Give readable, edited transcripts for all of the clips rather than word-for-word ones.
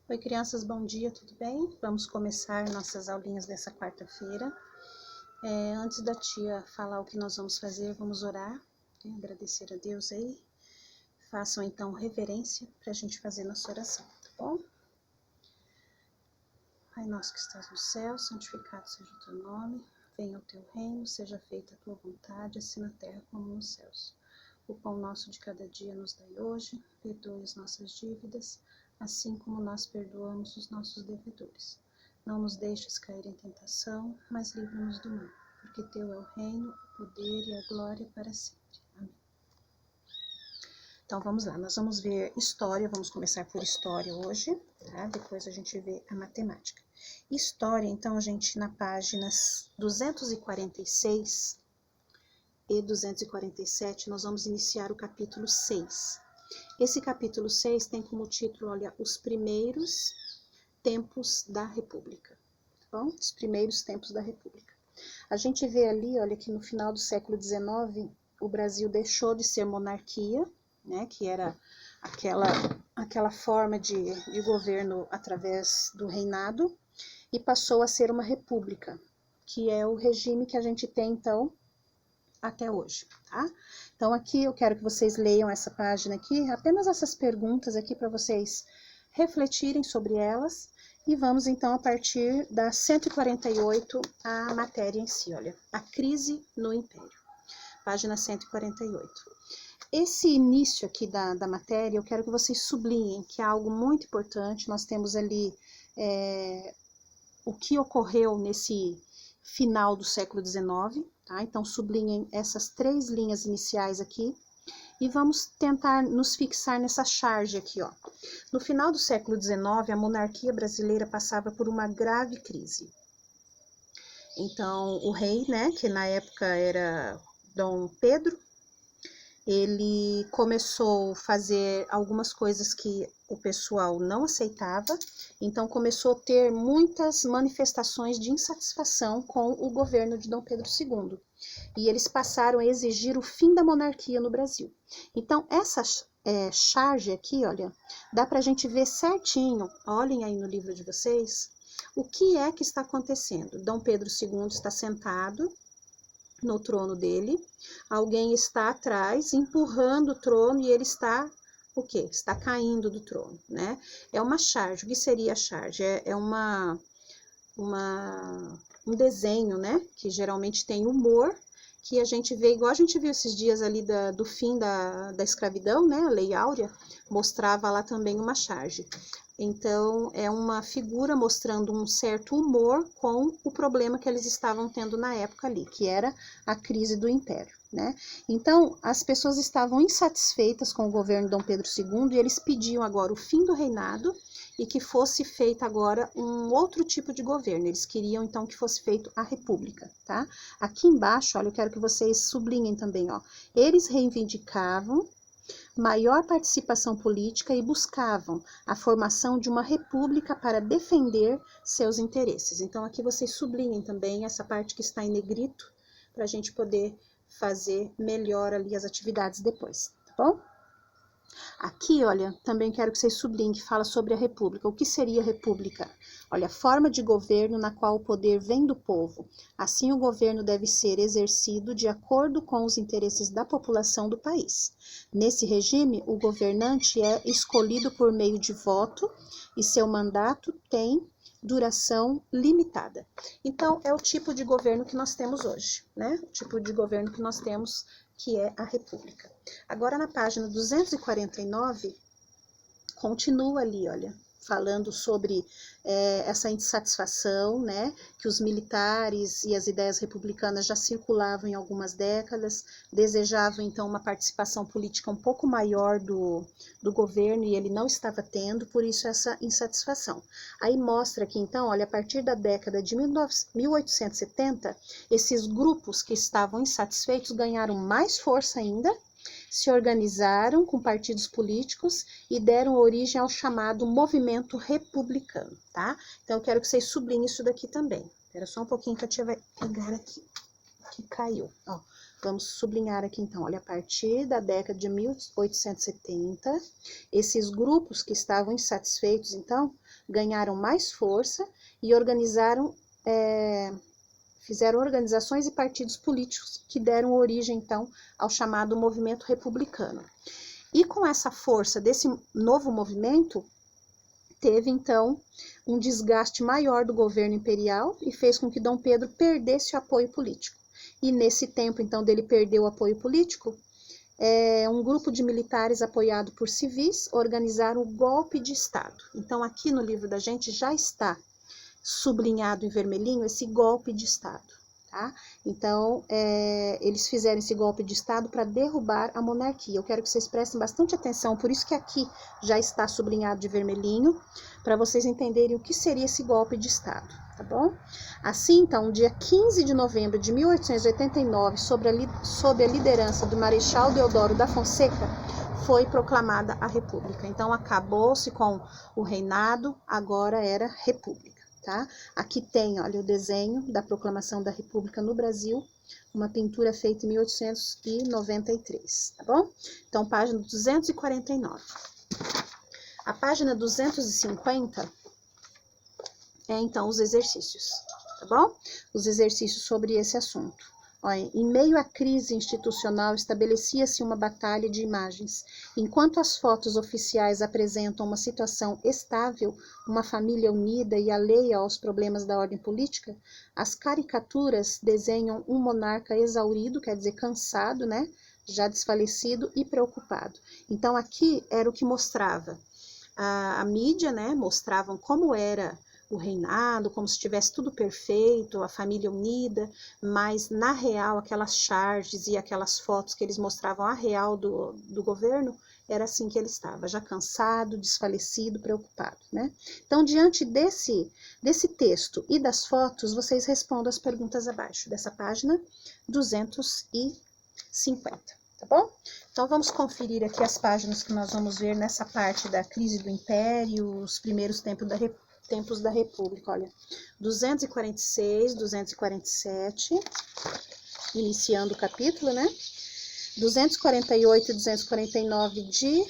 Oi, crianças, bom dia, tudo bem? Vamos começar nossas aulinhas dessa quarta-feira. Antes da tia falar o que nós vamos fazer, vamos orar, agradecer a Deus aí. Façam então reverência para a gente fazer nossa oração, tá bom? Pai nosso que estás no céu, santificado seja o teu nome. Venha o teu reino, seja feita a tua vontade, assim na terra como nos céus. O pão nosso de cada dia nos dai hoje, perdoe as nossas dívidas, assim como nós perdoamos os nossos devedores. Não nos deixes cair em tentação, mas livra-nos do mal, porque teu é o reino, o poder e a glória para sempre. Amém. Então vamos lá, nós vamos ver história, vamos começar por história hoje, tá? Depois a gente vê a matemática. História, então, gente, na páginas 246 e 247, nós vamos iniciar o capítulo 6. Esse capítulo 6 tem como título, olha, os primeiros tempos da República, tá bom? Os primeiros tempos da República. A gente vê ali, olha, que no final do século XIX, o Brasil deixou de ser monarquia, né, que era aquela forma de governo através do reinado, e passou a ser uma república, que é o regime que a gente tem, então, até hoje, tá? Então, aqui eu quero que vocês leiam essa página aqui, apenas essas perguntas aqui para vocês refletirem sobre elas, e vamos, então, a partir da 148, a matéria em si, olha, a crise no Império, página 148. Esse início aqui da matéria, eu quero que vocês sublinhem, que é algo muito importante. Nós temos ali o que ocorreu nesse final do século XIX, tá? Então, sublinhem essas 3 linhas iniciais aqui e vamos tentar nos fixar nessa charge aqui, ó. No final do século XIX, a monarquia brasileira passava por uma grave crise. Então, o rei, né, que na época era Dom Pedro, ele começou a fazer algumas coisas que o pessoal não aceitava, então começou a ter muitas manifestações de insatisfação com o governo de Dom Pedro II. E eles passaram a exigir o fim da monarquia no Brasil. Então, essa charge aqui, olha, dá para a gente ver certinho, olhem aí no livro de vocês, o que é que está acontecendo. Dom Pedro II está sentado no trono dele, alguém está atrás empurrando o trono e ele está, o quê? Está caindo do trono, né? É uma charge. O que seria a charge? É um desenho, né? Que geralmente tem humor, que a gente vê, igual a gente viu esses dias ali do fim da escravidão, né? A Lei Áurea mostrava lá também uma charge. Então, é uma figura mostrando um certo humor com o problema que eles estavam tendo na época ali, que era a crise do Império, né? Então, as pessoas estavam insatisfeitas com o governo de Dom Pedro II e eles pediam agora o fim do reinado e que fosse feito agora um outro tipo de governo. Eles queriam, então, que fosse feito a república, tá? Aqui embaixo, olha, eu quero que vocês sublinhem também, ó. Eles reivindicavam maior participação política e buscavam a formação de uma república para defender seus interesses. Então, aqui vocês sublinhem também essa parte que está em negrito, para a gente poder fazer melhor ali as atividades depois, tá bom? Aqui, olha, também quero que vocês sublinhem, que fala sobre a república. O que seria a república? Olha, forma de governo na qual o poder vem do povo. Assim, o governo deve ser exercido de acordo com os interesses da população do país. Nesse regime, o governante é escolhido por meio de voto e seu mandato tem duração limitada. Então, é o tipo de governo que nós temos hoje, né? O tipo de governo que nós temos, que é a república. Agora, na página 249, continua ali, olha, falando sobre essa insatisfação, né, que os militares e as ideias republicanas já circulavam em algumas décadas, desejavam, então, uma participação política um pouco maior do governo e ele não estava tendo, por isso essa insatisfação. Aí mostra aqui, então, olha, a partir da década de 1870, esses grupos que estavam insatisfeitos ganharam mais força ainda, se organizaram com partidos políticos e deram origem ao chamado movimento republicano, tá? Então, eu quero que vocês sublinhem isso daqui também. Espera só um pouquinho que a tia vai pegar aqui, que caiu, ó. Vamos sublinhar aqui então, olha, a partir da década de 1870, esses grupos que estavam insatisfeitos, então, ganharam mais força e fizeram organizações e partidos políticos que deram origem, então, ao chamado movimento republicano. E com essa força desse novo movimento, teve, então, um desgaste maior do governo imperial e fez com que Dom Pedro perdesse o apoio político. E nesse tempo, então, dele perder o apoio político, um grupo de militares apoiado por civis organizaram o golpe de Estado. Então, aqui no livro da gente já está sublinhado em vermelhinho esse golpe de Estado, tá? Então, eles fizeram esse golpe de Estado para derrubar a monarquia. Eu quero que vocês prestem bastante atenção, por isso que aqui já está sublinhado de vermelhinho, para vocês entenderem o que seria esse golpe de Estado, tá bom? Assim, então, no dia 15 de novembro de 1889, sob a liderança do Marechal Deodoro da Fonseca, foi proclamada a República. Então, acabou-se com o reinado, agora era República. Tá? Aqui tem, olha, o desenho da proclamação da República no Brasil, uma pintura feita em 1893, tá bom? Então, página 249. A página 250 então, os exercícios, tá bom? Os exercícios sobre esse assunto. Olha, em meio à crise institucional, estabelecia-se uma batalha de imagens. Enquanto as fotos oficiais apresentam uma situação estável, uma família unida e alheia aos problemas da ordem política, as caricaturas desenham um monarca exaurido, quer dizer, cansado, né? Já desfalecido e preocupado. Então, aqui era o que mostrava. A mídia, né? Mostravam como era o reinado, como se tivesse tudo perfeito, a família unida, mas na real aquelas charges e aquelas fotos que eles mostravam a real do governo, era assim que ele estava, já cansado, desfalecido, preocupado, né? Então, diante desse texto e das fotos, vocês respondam as perguntas abaixo, dessa página 250, tá bom? Então, vamos conferir aqui as páginas que nós vamos ver nessa parte da crise do Império, os primeiros tempos da República, olha, 246, 247, iniciando o capítulo, né? 248 e 249 de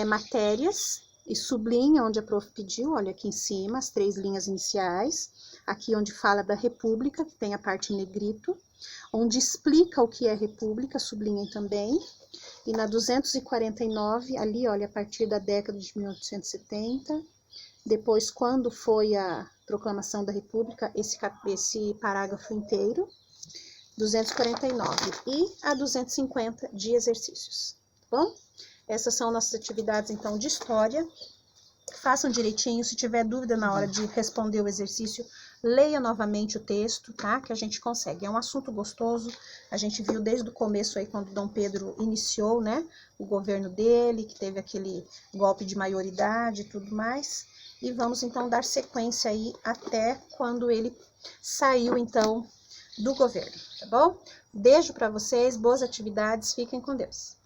matérias, e sublinha onde a prof pediu, olha aqui em cima, as 3 linhas iniciais, aqui onde fala da República, que tem a parte em negrito, onde explica o que é República, sublinhem também, e na 249, ali, olha, a partir da década de 1870, depois, quando foi a proclamação da República, esse parágrafo inteiro, 249 e a 250 de exercícios, tá bom? Essas são nossas atividades, então, de história. Façam direitinho, se tiver dúvida na hora de responder o exercício, leia novamente o texto, tá? Que a gente consegue. É um assunto gostoso, a gente viu desde o começo aí, quando Dom Pedro iniciou, né, o governo dele, que teve aquele golpe de maioridade e tudo mais. E vamos, então, dar sequência aí até quando ele saiu, então, do governo, tá bom? Beijo para vocês, boas atividades, fiquem com Deus.